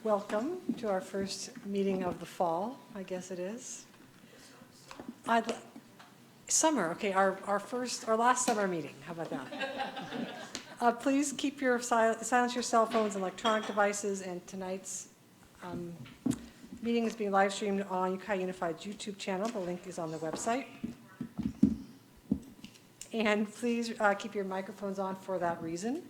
Welcome to our first meeting of the fall, I guess it is. Summer, okay, our last summer meeting, how about that? Please keep your silence your cell phones and electronic devices, and tonight's meeting is being live streamed on Ukiah Unified's YouTube channel. The link is on the website. And please keep your microphones on for that reason.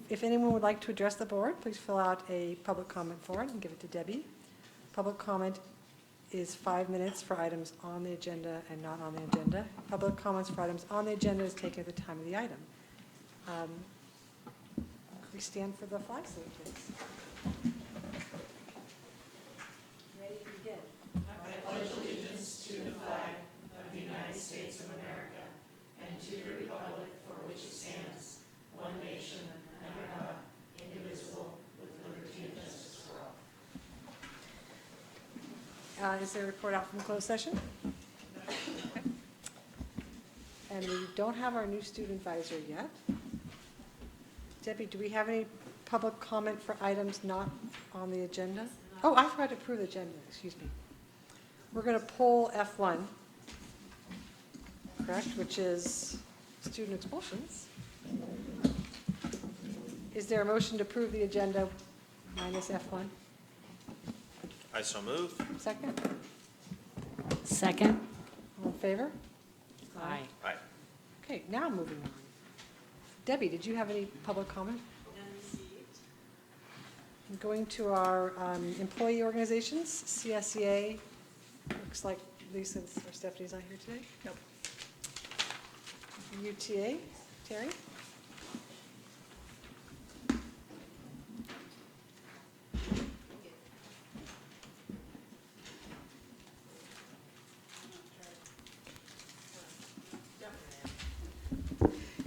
If anyone would like to address the board, please fill out a public comment form and give it to Debbie. Public comment is 5 minutes for items on the agenda and not on the agenda. Public comments for items on the agenda is taken at the time of the item. We stand for the flag salute, please. Ready to begin. I pledge allegiance to the flag of the United States of America and to the republic for which it stands, one nation, under God, indivisible, with liberty and justice for all. Is there a report out from closed session? Okay. And we don't have our new student advisor yet. Debbie, do we have any public comment for items not on the agenda? Oh, I forgot to approve the agenda, excuse me. We're going to pull F1, correct, which is student expulsions. Is there a motion to approve the agenda minus F1? I so move. Second? Second. All in favor? Aye. Aye. Okay, now moving on. Debbie, did you have any public comment? None received. Going to our employee organizations, CSEA, looks like Lisa or Stephanie's not here today. Nope. UTA, Terry?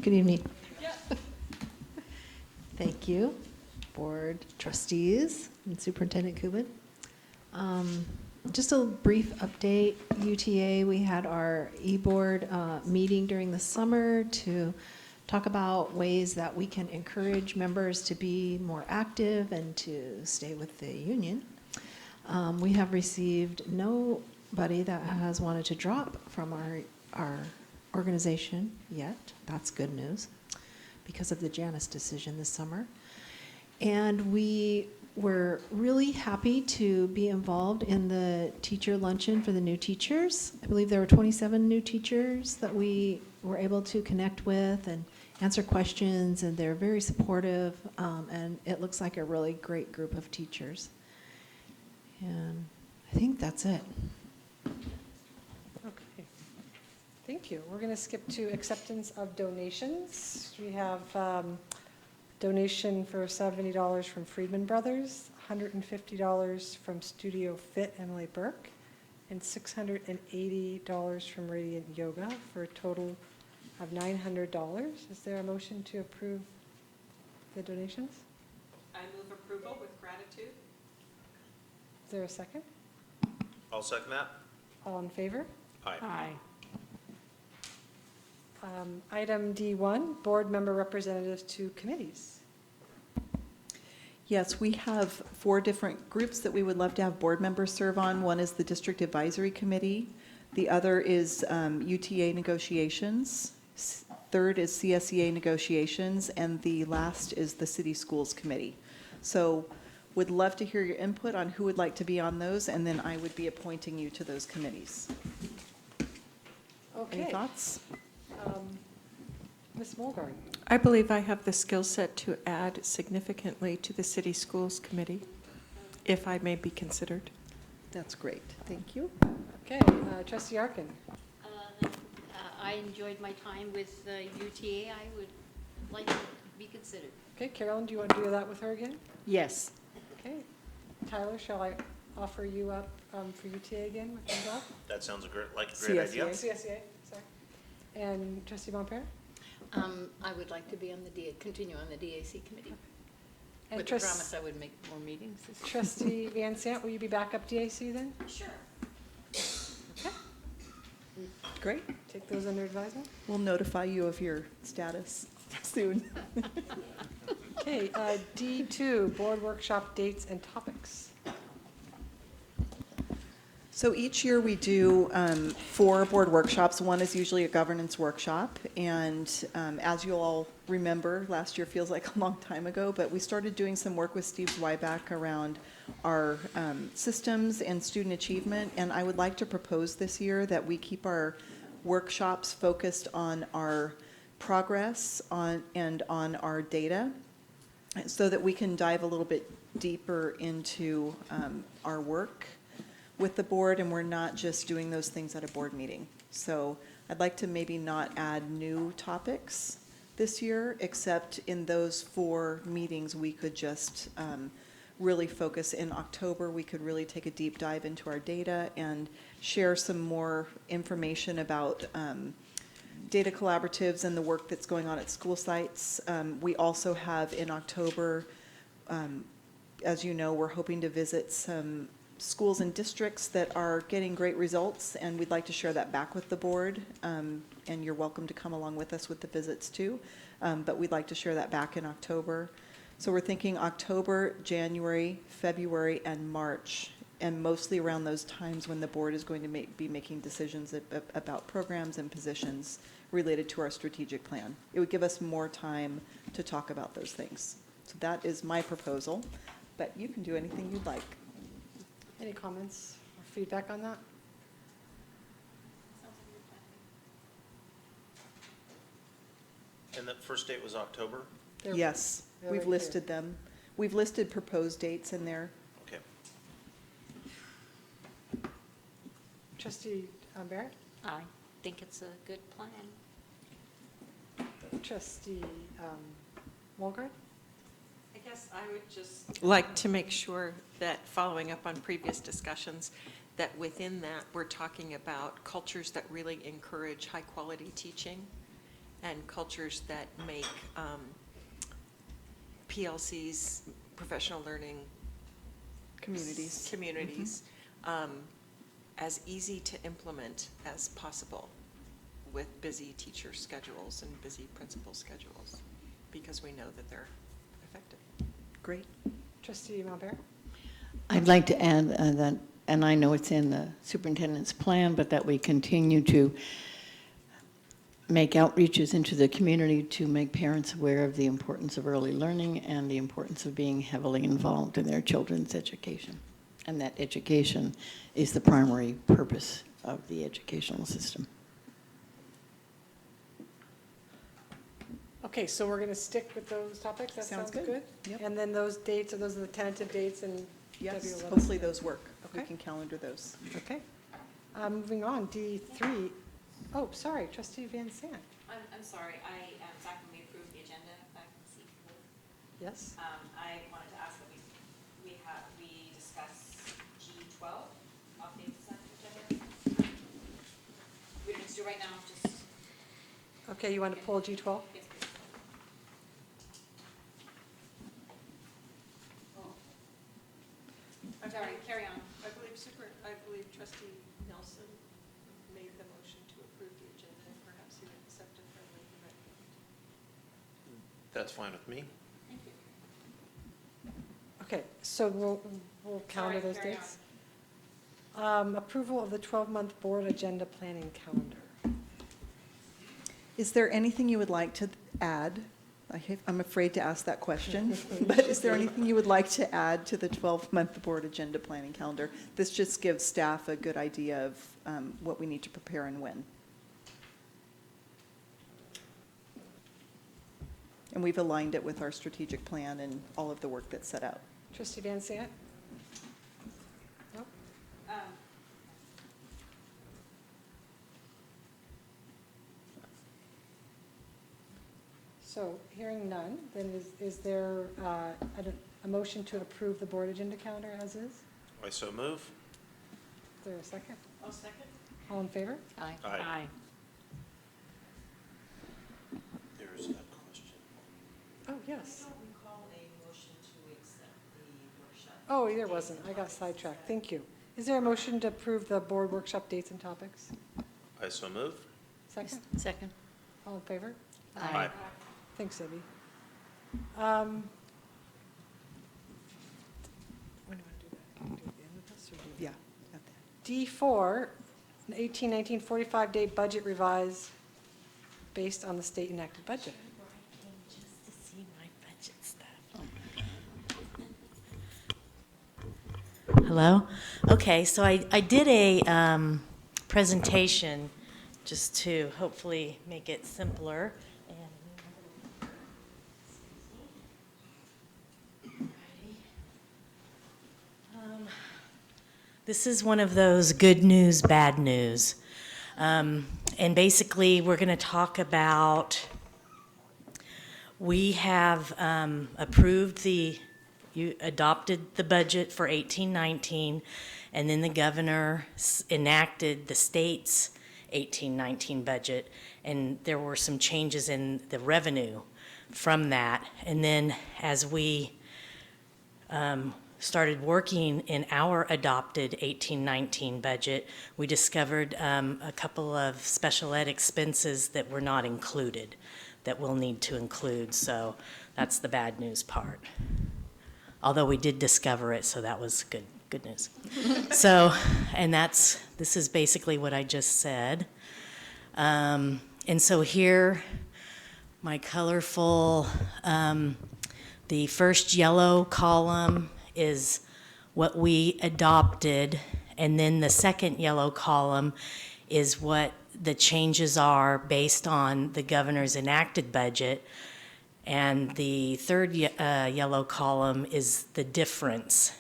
Good evening. Thank you, board trustees and Superintendent Kubin. Just a brief update. UTA, we had our e-board meeting during the summer to talk about ways that we can encourage members to be more active and to stay with the union. We have received nobody that has wanted to drop from our organization yet. That's good news because of the Janus decision this summer. And we were really happy to be involved in the teacher luncheon for the new teachers. I believe there were 27 new teachers that we were able to connect with and answer questions, and they're very supportive, and it looks like a really great group of teachers. And I think that's it. Okay, thank you. We're going to skip to acceptance of donations. We have donation for $70 from Friedman Brothers, $150 from Studio Fit Emily Burke, and $680 from Radiant Yoga for a total of $900. Is there a motion to approve the donations? I move approval with gratitude. Is there a second? I'll second that. All in favor? Aye. Aye. Item D1, board member representatives to committees. Yes, we have 4 different groups that we would love to have board members serve on. One is the District Advisory Committee. The other is UTA negotiations. Third is CSEA negotiations. And the last is the City Schools Committee. So would love to hear your input on who would like to be on those, and then I would be appointing you to those committees. Okay. Any thoughts? Ms. Mulgard. I believe I have the skill set to add significantly to the City Schools Committee, if I may be considered. That's great. Thank you. Okay, Trustee Arkin. I enjoyed my time with UTA. I would like to be considered. Okay, Carolyn, do you want to do that with her again? Yes. Okay. Tyler, shall I offer you up for UTA again with Gonzalez? That sounds like a great idea. CSEA, sorry. And Trustee Bonpere? I would like to be on continue on the DAC committee. And With the promise I would make more meetings. Trustee Van Sant, will you be back up DAC then? Sure. Okay, Great. take those under advisement. We'll notify you of your status soon. Okay, D2, board workshop dates and topics. So each year we do 4 board workshops. One is usually a governance workshop. And as you all remember, last year feels like a long time ago, but we started doing some work with Steve Zweiback around our systems and student achievement. And I would like to propose this year that we keep our workshops focused on our progress and on our data, so that we can dive a little bit deeper into our work with the board, and we're not just doing those things at a board meeting. So I'd like to maybe not add new topics this year, except in those 4 meetings, we could just really focus. In October, we could really take a deep dive into our data and share some more information about data collaboratives and the work that's going on at school sites. We also have in October, as you know, we're hoping to visit some schools and districts that are getting great results, and we'd like to share that back with the board. And you're welcome to come along with us with the visits too. But we'd like to share that back in October. So we're thinking October, January, February, and March, and mostly around those times when the board is going to be making decisions about programs and positions related to our strategic plan. It would give us more time to talk about those things. So that is my proposal, but you can do anything you'd like. Any comments or feedback on that? And the first date was October? They're- Yes, they're we've right listed them. We've listed proposed dates in there. Okay. Trustee Barrett? I think it's a good plan. Trustee Walgren? I guess I would just like to make sure that, following up on previous discussions, that within that, we're talking about cultures that really encourage high-quality teaching and cultures that make PLCs, professional learning Communities. As easy to implement as possible with busy teacher schedules and busy principal schedules, because we know that they're effective. Great. Trustee Mabert? I'd like to add that, and I know it's in the superintendent's plan, but that we continue to make outreaches into the community to make parents aware of the importance of early learning and the importance of being heavily involved in their children's education. And that education is the primary purpose of the educational system. Okay, so we're going to stick with those topics? That Sounds sounds good. good? Yep. And then those dates, are those the tentative dates and Yes, W11? hopefully those work. We Okay. can calendar those. Okay. Moving on, D3. Oh, sorry, Trustee Van Sant. I'm sorry, back when we approved the agenda back in C4, Yes? I wanted to ask that we discuss G12, update the consent agenda. We don't need to do it right now, just, Okay, you want to pull G12? yes, please. I'm sorry, carry on. I believe Trustee Nelson made the motion to approve the agenda, and perhaps you would accept a friendly amendment. That's fine with me. Thank you. Okay, so we'll counter Sorry, those carry dates. Approval of the 12-month board agenda planning calendar. Is there anything you would like to add? I'm afraid to ask that question, but is there anything you would like to add to the 12-month board agenda planning calendar? This just gives staff a good idea of what we need to prepare and when. And we've aligned it with our strategic plan and all of the work that's set out. Trustee Van Sant? No? So hearing none, then is there a motion to approve the board agenda calendar as is? Is I so move. there a second? I'll second. All in favor? Aye. Aye. There's a question. Oh, yes. don't recall a motion to accept the workshop. Oh, there wasn't. I got sidetracked. Thank you. Is there a motion to approve the board workshop dates and topics? I so move. Second? Second. All in favor? Aye. Thanks, Debbie. D4, an 18-19 45-day budget revise based on the state enacted budget. Just to see my budget stuff. Hello? Okay, so I did a presentation just to hopefully make it simpler. This is one of those good news, bad news. And basically, we're going to talk about, we have approved you adopted the budget for 18-19, and then the governor enacted the state's 18-19 budget, and there were some changes in the revenue from that. And then as we started working in our adopted 18-19 budget, we discovered a couple of special ed expenses that were not included, that we'll need to include. So that's the bad news part. Although we did discover it, so that was good news. So, and this is basically what I just said. And so here, my colorful, the first yellow column is what we adopted, and then the second yellow column is what the changes are based on the governor's enacted budget, and the third yellow column is the difference.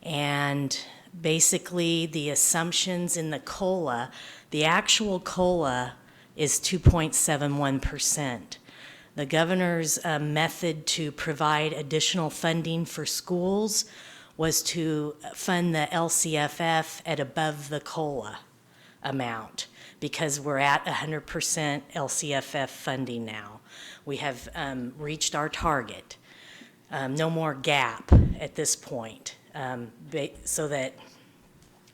And basically the assumptions in the COLA, the actual COLA is 2.71%. The governor's method to provide additional funding for schools was to fund the LCFF at above the COLA amount, because we're at 100% LCFF funding now. We have reached our target. No more gap at this point, so that,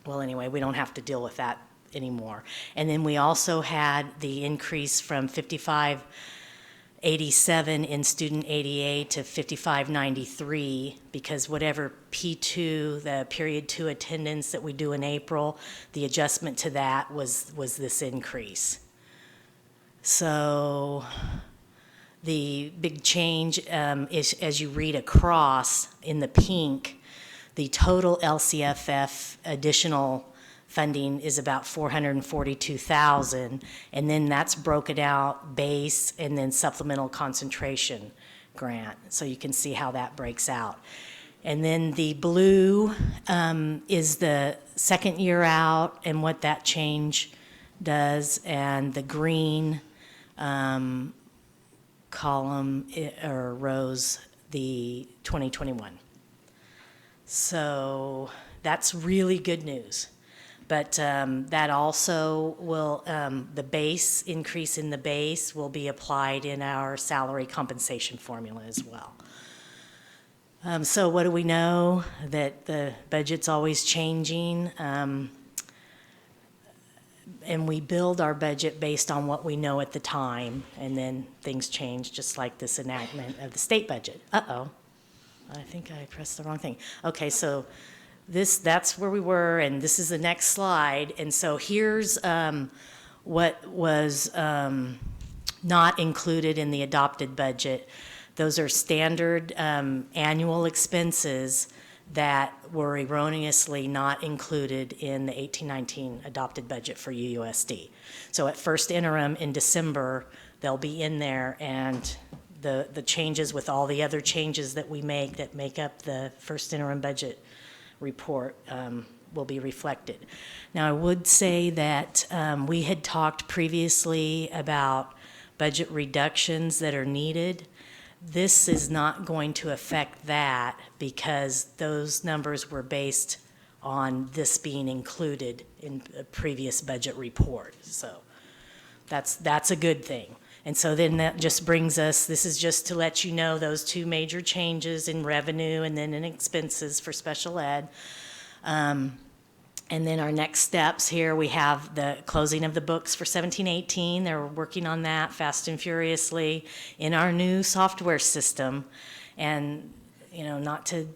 well, anyway, we don't have to deal with that anymore. And then we also had the increase from 5587 in student ADA to 5593, because whatever P2, the period 2 attendance that we do in April, the adjustment to that was this increase. So the big change is, as you read across in the pink, the total LCFF additional funding is about 442,000, and then that's broken out base and then supplemental concentration grant. So you can see how that breaks out. And then the blue is the second year out and what that change does, and the green column or rows, the 2021. So that's really good news. But that also will, the base, increase in the base will be applied in our salary compensation formula as well. So what do we know? That the budget's always changing. And we build our budget based on what we know at the time, and then things change, just like this enactment of the state budget. Uh-oh, I think I pressed the wrong thing. Okay, so that's where we were, and this is the next slide. And so here's what was not included in the adopted budget. Those are standard annual expenses that were erroneously not included in the 18-19 adopted budget for UUSD. So at first interim in December, they'll be in there, and the changes with all the other changes that we make that make up the first interim budget report will be reflected. Now, I would say that we had talked previously about budget reductions that are needed. This is not going to affect that, because those numbers were based on this being included in a previous budget report. So that's a good thing. And so then that just brings us, this is just to let you know those two major changes in revenue and then in expenses for special ed. And then our next steps here, we have the closing of the books for 17-18. They're working on that fast and furiously in our new software system. And, you know, not to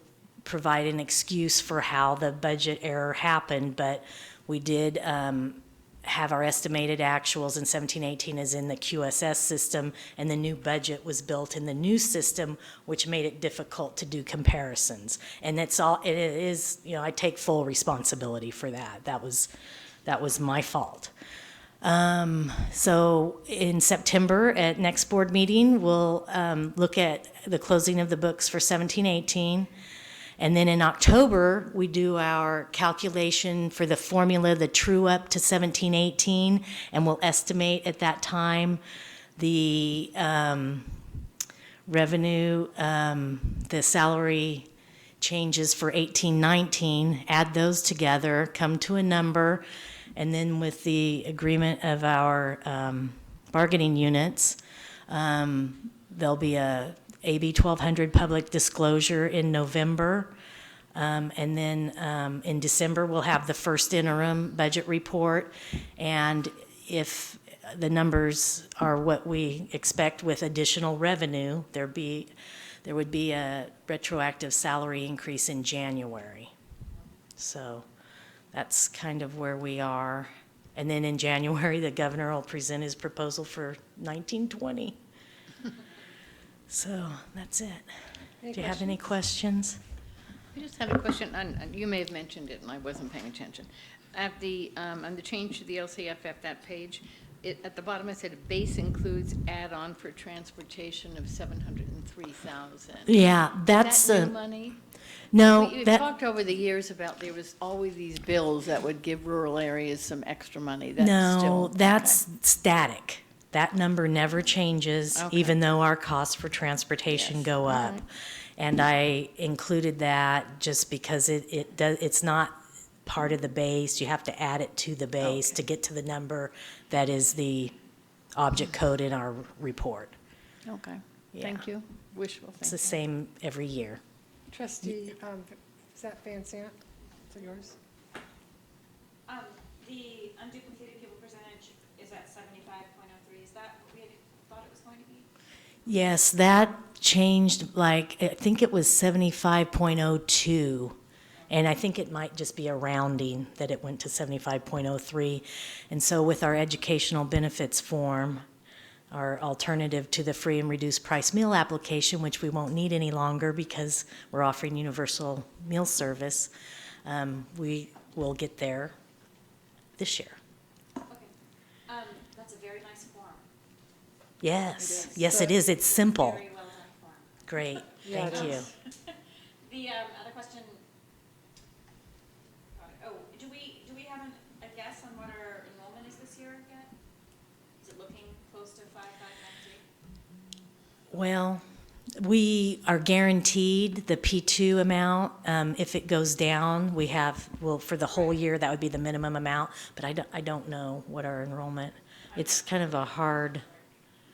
provide an excuse for how the budget error happened, but we did have our estimated actuals in 17-18 is in the QSS system, and the new budget was built in the new system, which made it difficult to do comparisons. And it is, I take full responsibility for that. That was my fault. So in September, at next board meeting, we'll look at the closing of the books for 17-18. And then in October, we do our calculation for the formula, the true up to 17-18, and we'll estimate at that time the revenue, the salary changes for 18-19, add those together, come to a number, and then with the agreement of our bargaining units, there'll be a AB 1200 public disclosure in November. And then in December, we'll have the first interim budget report. And if the numbers are what we expect with additional revenue, there would be a retroactive salary increase in January. So that's kind of where we are. And then in January, the governor will present his proposal for 1920. So that's it. Do you have any questions? I just have a question, and you may have mentioned it and I wasn't paying attention. On the change to the LCFF, that page, at the bottom it said base includes add-on for transportation of 703,000. Yeah, Is that's that new money? no, We've that talked over the years about there was always these bills that would give rural areas some extra money. That's no, still, that's static. That number never changes, Okay. even though our costs for transportation Yes. go All up. right. And I included that just because it's not part of the base. You have to add it to the base to get to the number that is the object code in our report. Okay, Yeah. thank you. Wishful It's the thinking. same every year. Trustee, is that Van Sant? Is it yours? The unduplicated pupil percentage is at 75.03. Is that what we had thought it was going to be? Yes, that changed, like, I think it was 75.02. And I think it might just be a rounding that it went to 75.03. And so with our educational benefits form, our alternative to the free and reduced price meal application, which we won't need any longer because we're offering universal meal service, we will get there this year. Okay. That's a very nice form. Yes, It is. yes, it is. It's simple. Very well done form. Great, Yeah, it thank you. is. The other question, do we have a guess on what our enrollment is this year yet? Is it looking close to 5,593? Well, we are guaranteed the P2 amount. If it goes down, for the whole year, that would be the minimum amount, but I don't know what our enrollment, it's kind of a hard,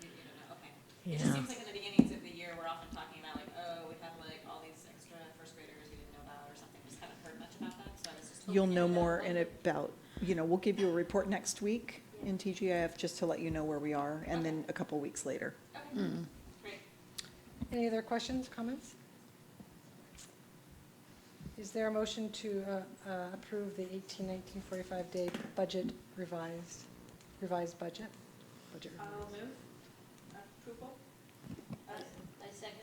You don't know, okay. Yeah. It just seems like in the beginnings of the year, we're often talking about like, oh, we have like all these extra first graders we didn't know about or something. Just haven't heard much about that, so I was just hoping. You'll know to more in about, we'll give you a report next week in TGIF just to let you know where we are, and then a couple weeks later. Okay, great. Any other questions, comments? Is there a motion to approve the 18-19 45-day budget revised budget? Budget I'll revised. move approval. I second.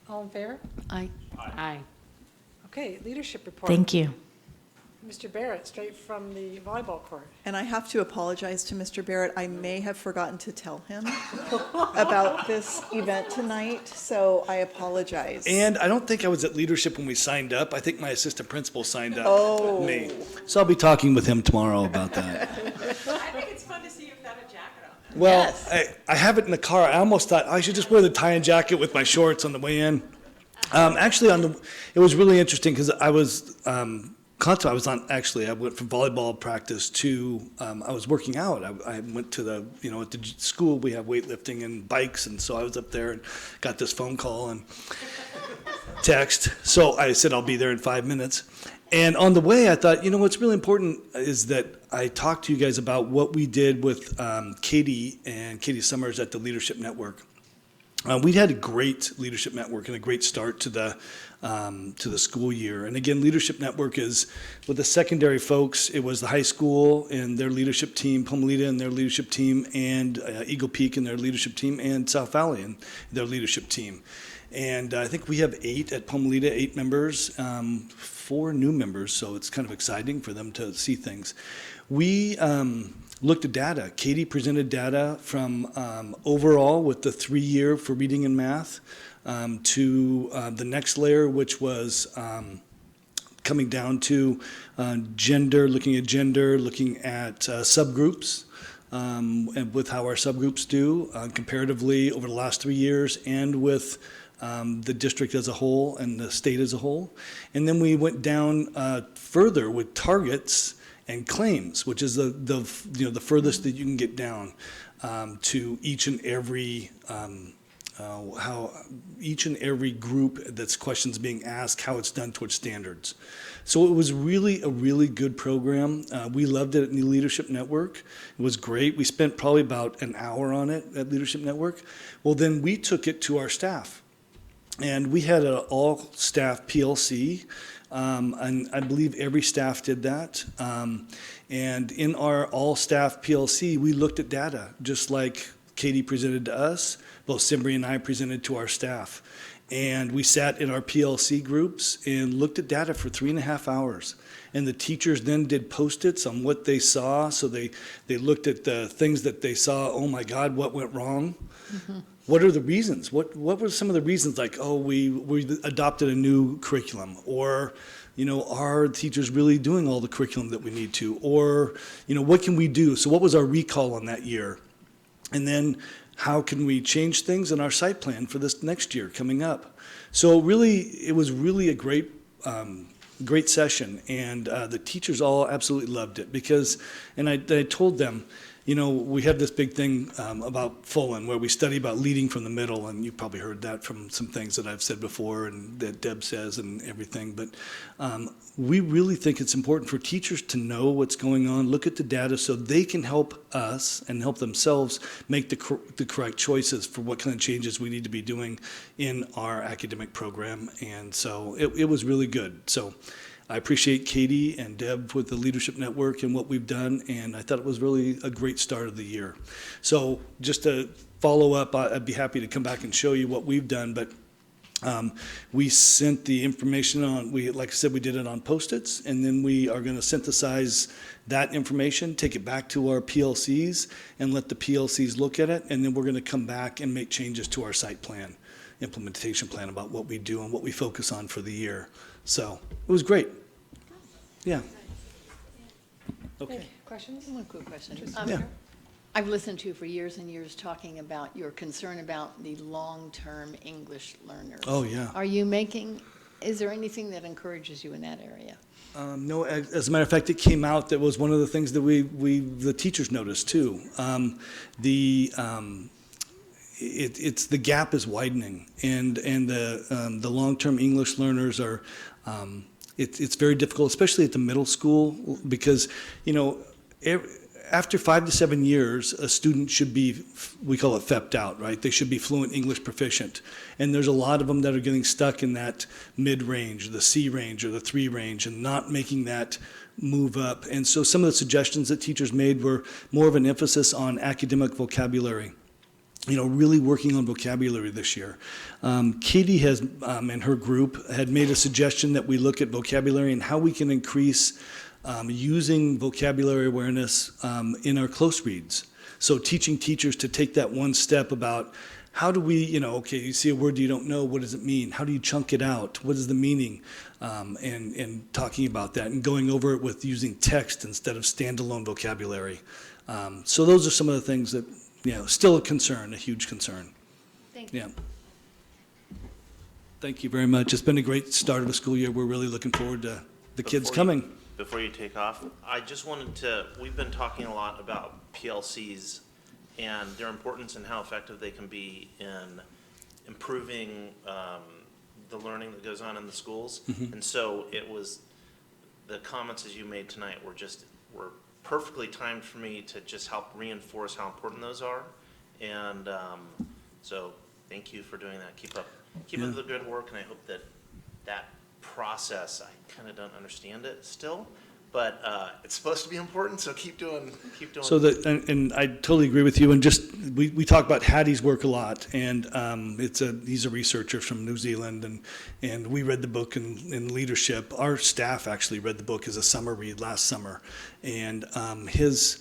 All in favor? Aye. Okay, leadership report. thank you. Mr. Barrett, straight from the volleyball court. And I have to apologize to Mr. Barrett. I may have forgotten to tell him about this event tonight, so I apologize. And I don't think I was at leadership when we signed up. I think my assistant principal signed up Oh. me. So I'll be talking with him tomorrow about that. I think it's fun to see you without a jacket on. Well, Yes. I have it in the car. I almost thought I should just wear the tie and jacket with my shorts on the way in. Actually, it was really interesting because I was I went from volleyball practice to, I was working out. I went to at the school, we have weightlifting and bikes, and so I was up there and got this phone call and text. So I said, I'll be there in 5 minutes. And on the way, I thought, what's really important is that I talked to you guys about what we did with Katie and Katie Summers at the Leadership Network. We had a great leadership network and a great start to the school year. And again, leadership network is with the secondary folks. It was the high school and their leadership team, Pomalita and their leadership team, and Eagle Peak and their leadership team, and South Valley and their leadership team. And I think we have 8 at Pomalita, 8 members, 4 new members. So it's kind of exciting for them to see things. We looked at data. Katie presented data from overall with the 3-year for reading and math to the next layer, which was coming down to gender, looking at subgroups, and with how our subgroups do comparatively over the last 3 years, and with the district as a whole and the state as a whole. And then we went down further with targets and claims, which is the furthest that you can get down to each and every how each and every group that's questions being asked, how it's done towards standards. So it was really a really good program. We loved it at New Leadership Network. It was great. We spent probably about an hour on it at Leadership Network. Well, then we took it to our staff. And we had an all-staff PLC, and I believe every staff did that. And in our all-staff PLC, we looked at data, just like Katie presented to us, both Simbri and I presented to our staff. And we sat in our PLC groups and looked at data for 3.5 hours. And the teachers then did Post-its on what they saw. So they looked at the things that they saw, oh my God, what went wrong? Mm-hmm. What are the reasons? What were some of the reasons? Like, oh, we adopted a new curriculum, or, are teachers really doing all the curriculum that we need to? Or, what can we do? So what was our recall on that year? And then how can we change things in our site plan for this next year coming up? So really, it was really a great session, and the teachers all absolutely loved it because, and I told them, we have this big thing about Fullen where we study about leading from the middle, and you've probably heard that from some things that I've said before and that Deb says and everything. But we really think it's important for teachers to know what's going on, look at the data so they can help us and help themselves make the correct choices for what kind of changes we need to be doing in our academic program. And so it was really good. So I appreciate Katie and Deb with the Leadership Network and what we've done, and I thought it was really a great start of the year. So just to follow up, I'd be happy to come back and show you what we've done, but we sent the information on, like I said, we did it on Post-its, and then we are going to synthesize that information, take it back to our PLCs, and let the PLCs look at it, and then we're going to come back and make changes to our site plan, implementation plan about what we do and what we focus on for the year. So it was great. Yeah. Okay. Questions? One quick question. Yeah. I've listened to you for years and years talking about your concern about the long-term English learners. Oh, yeah. Is there anything that encourages you in that area? No, as a matter of fact, it came out that was one of the things that the teachers noticed too. It's the gap is widening, and the long-term English learners are. It's very difficult, especially at the middle school, because after 5 to 7 years, a student should be, we call it FEP'd out, right? They should be fluent English proficient, and there's a lot of them that are getting stuck in that mid-range, the C range or the 3 range, and not making that move up. And so some of the suggestions that teachers made were more of an emphasis on academic vocabulary. Really working on vocabulary this year. Katie has, and her group, had made a suggestion that we look at vocabulary and how we can increase using vocabulary awareness in our close reads. So teaching teachers to take that one step about how do we, you see a word you don't know, what does it mean? How do you chunk it out? What is the meaning? And talking about that and going over it with using text instead of standalone vocabulary. So those are some of the things that, still a concern, a huge concern. Thank you. Yeah. Thank you very much. It's been a great start of the school year. We're really looking forward to the kids coming. Before you take off, I just wanted we've been talking a lot about PLCs and their importance and how effective they can be in improving the learning that goes on in the schools. Mm-hmm. And so the comments as you made tonight were perfectly timed for me to just help reinforce how important those are. And so thank you for doing that. Keep up the good work, and I hope that that process, I kind of don't understand it still, but it's supposed to be important, so keep doing. So and I totally agree with you, and just, we talk about Hattie's work a lot, and he's a researcher from New Zealand, and we read the book in leadership. Our staff actually read the book as a summer read last summer, and his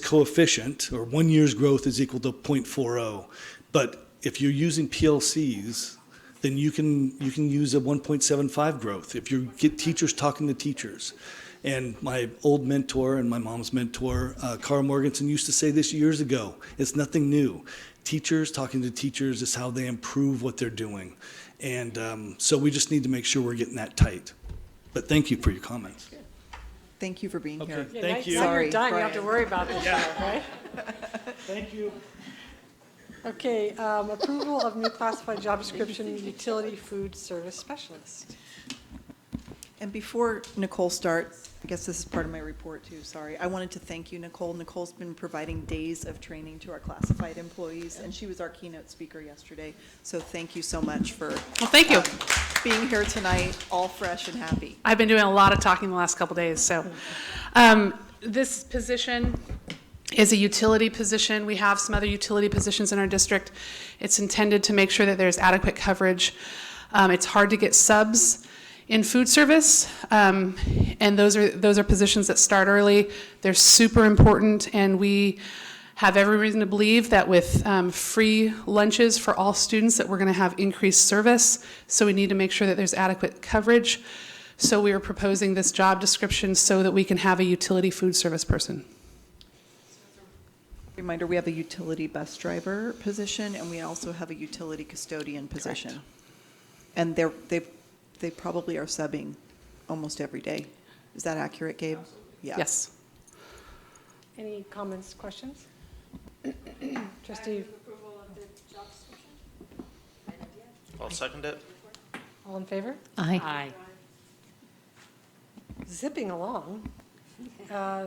coefficient, or 1 year's growth, is equal to 0.40, but if you're using PLCs, then you can use a 1.75 growth if you get teachers talking to teachers. And my old mentor and my mom's mentor, Carl Morganson, used to say this years ago. It's nothing new. Teachers talking to teachers is how they improve what they're doing. And so we just need to make sure we're getting that tight. But thank you for your comments. Thank you for being Okay, here. thank you. Now Sorry, you're done, you don't have to Brian. worry about this, right? Thank you. Okay, approval of new classified job description, utility food service specialist. And before Nicole starts, I guess this is part of my report too, sorry. I wanted to thank you, Nicole. Nicole's been providing days of training to our classified employees, and she was our keynote speaker yesterday. So thank you so much for Well, thank you. being here tonight, all fresh and happy. I've been doing a lot of talking the last couple days, so. This position is a utility position. We have some other utility positions in our district. It's intended to make sure that there's adequate coverage. It's hard to get subs in food service, and those are positions that start early. They're super important, and we have every reason to believe that with free lunches for all students that we're going to have increased service. So we need to make sure that there's adequate coverage. So we are proposing this job description so that we can have a utility food service person. Reminder, we have a utility bus driver position, and we also have a utility custodian position. Correct. And they probably are subbing almost every day. Is that accurate, Gabe? Yeah. Yes. Any comments, questions? Trustee, I'll second it. all in favor? Aye. Zipping along.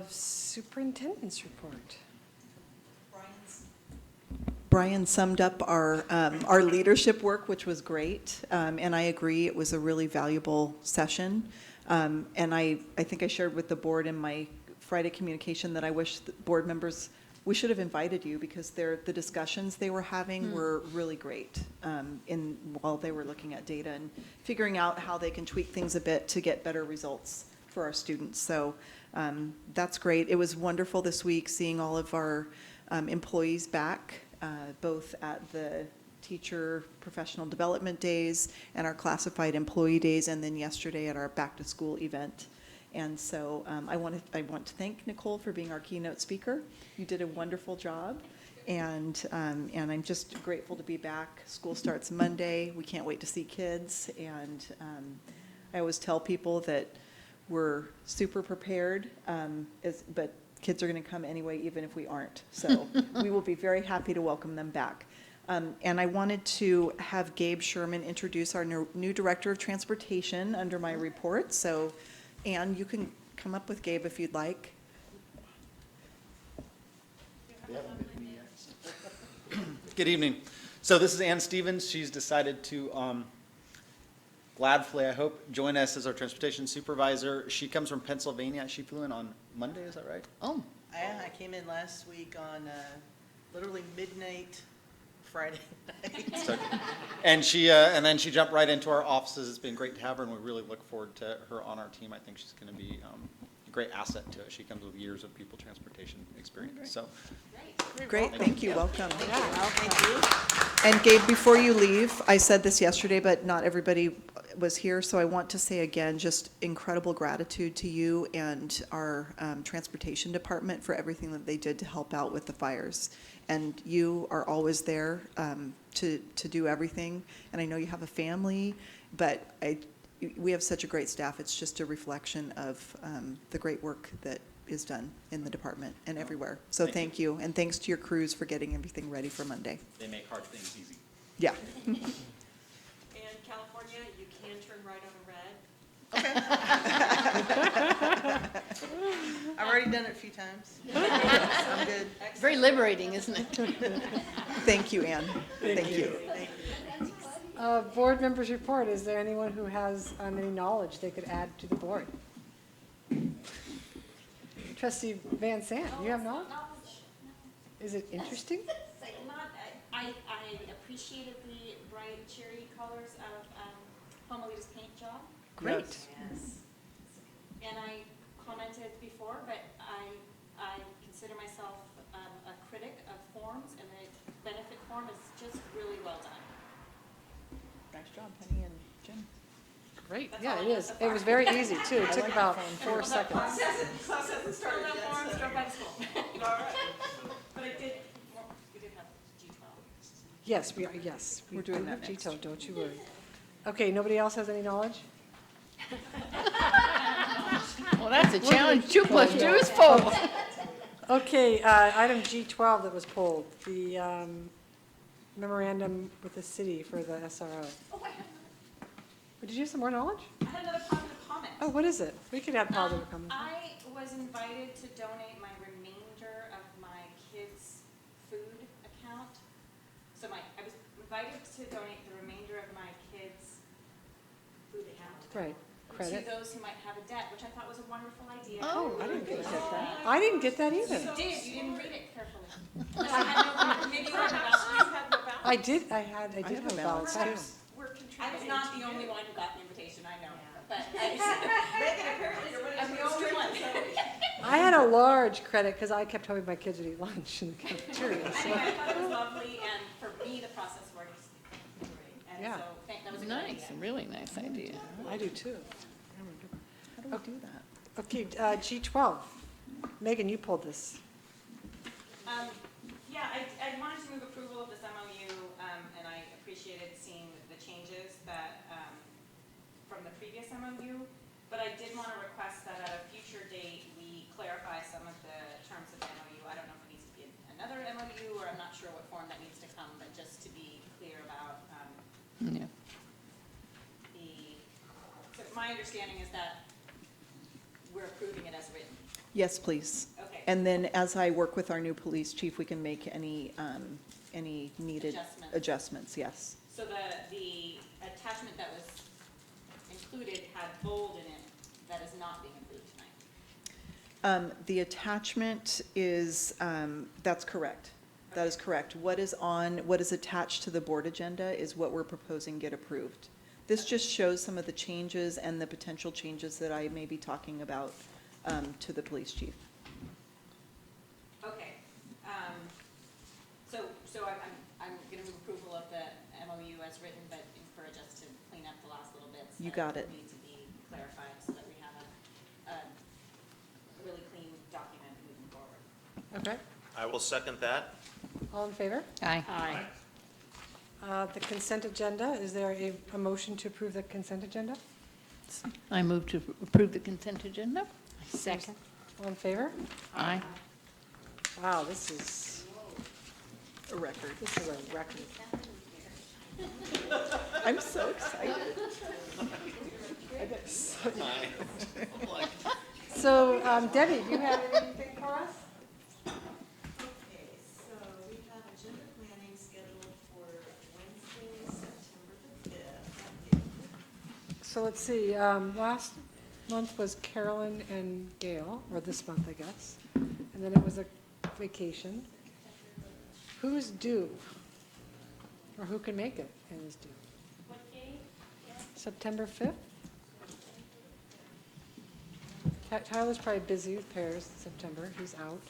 Superintendent's report. Brian summed up our leadership work, which was great, and I agree, it was a really valuable session. And I think I shared with the board in my Friday communication that I wish the board members, we should have invited you, because the discussions they were having were really great while they were looking at data and figuring out how they can tweak things a bit to get better results for our students. So that's great. It was wonderful this week seeing all of our employees back, both at the teacher professional development days and our classified employee days, and then yesterday at our back to school event. And so I want to thank Nicole for being our keynote speaker. You did a wonderful job, and I'm just grateful to be back. School starts Monday. We can't wait to see kids, and I always tell people that we're super prepared, but kids are going to come anyway, even if we aren't. So we will be very happy to welcome them back. And I wanted to have Gabe Sherman introduce our new Director of Transportation under my report. So, Ann, you can come up with Gabe if you'd like. Good evening. So this is Ann Stevens. She's decided to gladly, I hope, join us as our transportation supervisor. She comes from Pennsylvania. She flew in on Monday, is that right? Oh, I came in last week on literally midnight Friday night. So, and then she jumped right into our offices. It's been great to have her, and we really look forward to her on our team. I think she's going to be a great asset to us. She comes with years of people transportation experience. So, Great, thank you, welcome. And Gabe, before you leave, I said this yesterday, but not everybody was here, so I want to say again, just incredible gratitude to you and our transportation department for everything that they did to help out with the fires. And you are always there to do everything. And I know you have a family, but we have such a great staff. It's just a reflection of the great work that is done in the department and everywhere. So thank you, and thanks to your crews for getting everything ready for Monday. they make hard things easy. Yeah. And California, you can turn right on red. I've already done it a few times. I'm good. very liberating, isn't it? Thank you, Ann. Thank you. Thank you. Board members report, is there anyone who has any knowledge they could add to the board? Trustee Van Sant, you have knowledge? Is it interesting? I appreciated the bright cherry colors of Homelita's paint job. Great. Yes. And I commented before, but I consider myself a critic of forms, and the benefit form is just really well done. Nice job, Penny and Jim. Great, That's yeah, all it I have is. so It far. was very easy, too. It took like about the phone. 4 seconds. Class hasn't started yet. Drove by the school. All right. But I did, well, we did have G12. Yes, we are, yes. We're doing we that have next. Gito, don't you worry. Okay, nobody else has any knowledge? Well, that's a challenge. 2 + 2 is 4. Okay, item G12 that was pulled, the memorandum with the city for the SRO. Oh, I had Did you have some more knowledge? another positive comment. Oh, what is it? We could add positive comments. I was invited to donate my remainder of my kids' food account. So I was invited to donate the remainder of my kids' food account. Right, credit. To those who might have a debt, which I thought was a wonderful idea. Oh, I didn't get that. I didn't get that either. You did, you didn't read it carefully. Unless you had no, maybe you had no balance. I did have a have a balance too. balance. I was not the only one who got the invitation, I know, but I'm the only one. I had a large credit because I kept hoping my kids would eat lunch in the cafeteria. Anyway, so- I thought it was lovely, and for me, the process works great. And Yeah. so, that was a good idea. Nice, a really nice idea. I do too. How do we do that? Okay, G12. Megan, you pulled this. Yeah, I wanted to move approval of this MOU, and I appreciated seeing the changes that, from the previous MOU, but I did want to request that at a future date, we clarify some of the terms of the MOU. I don't know if it needs to be another MOU, or I'm not sure what form that needs to come, but just to be clear about, Yeah. so my understanding is that we're approving it as written. Yes, please. Okay. And then as I work with our new police chief, we can make any needed Adjustments. adjustments, yes. So the attachment that was included had bold in it that is not being approved tonight. The attachment is, that's correct. That is correct. What is attached to the board agenda is what we're proposing get approved. This just shows some of the changes and the potential changes that I may be talking about to the police chief. Okay. So I'm going to move approval of the MOU as written, but for just to clean up the last little bits. You that got it. Need to be clarified so that we have a really clean document moving forward. Okay, I will second that. all in favor? Aye. The consent agenda, is there a motion to approve the consent agenda? I move to approve the consent agenda. Second. All in favor? Aye. Wow, this is A record. a record. I'm so excited. So Debbie, do you have anything for us? Okay, so we have agenda planning scheduled for Wednesday, September the 5th. So let's see, last month was Carolyn and Gail, or this month, I guess. And then it was a vacation. Who's due? Or who can make it and is due? What day? September 5th? Tyler's probably busy with pears in September, he's out.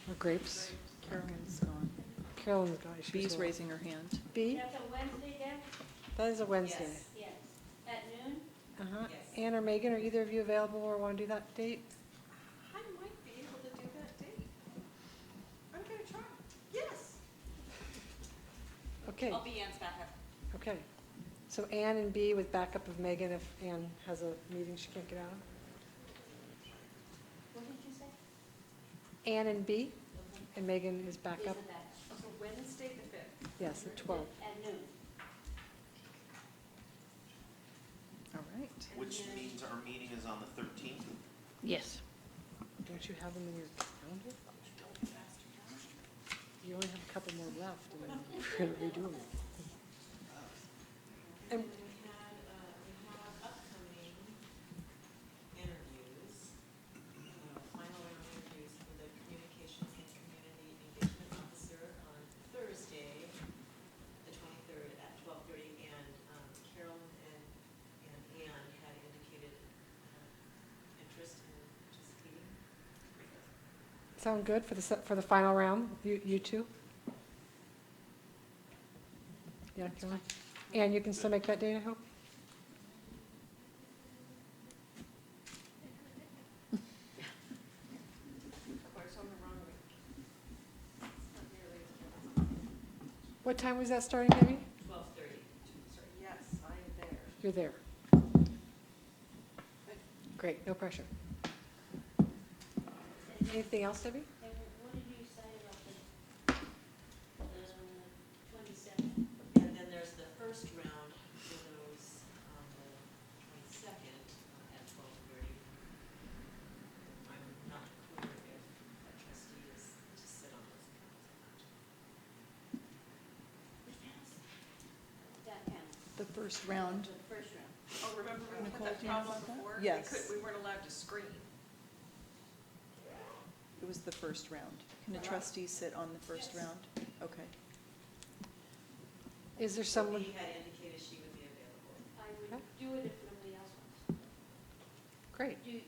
Or grapes. Carolyn's gone. Carolyn's got, she's Bee's away. raising her hand. Bee? That's a Wednesday then? That is a Wednesday. Yes. At noon? Uh-huh. Yes. Ann or Megan, are either of you available or want to do that date? I might be able to do that date. I'm gonna try. Yes. Okay, I'll be Ann's backup. okay. So Ann and B with backup of Megan if Ann has a meeting she can't get out of. What did you say? Ann and B, and Megan is backup. Is it that? So Wednesday the 5th. Yes, at 12. At noon. All right. Which means our meeting is on the 13th. Yes. Don't you have them in your calendar? You only have a couple more left, and then we're going to redo them. And we have upcoming interviews, final round interviews for the Communications and Community Engagement Officer on Thursday, the 23rd at 12:30, and Carolyn and Ann had indicated interest in participating. sound good for the final round, you two? Yeah, Caroline? And you can still make that date, I hope? Of course, on the wrong week. Not nearly as What time was that starting, Debbie? 12:30. Sorry, yes, I am there. You're there. Great, no pressure. Anything else, Debbie? And what did you say about the 22nd? And then there's the first round for those on the 22nd at 12:30. I'm not clear if a trustee is to sit on those panels or not. That panel, The first round. the first round. Oh, remember we Nicole, had that do you know problem about that? before? Yes. We weren't allowed to screen. It was the first round. Can a trustee sit on the first round? Okay. Is there someone, He had indicated she would be available. I would do it if nobody else wants. great. Do,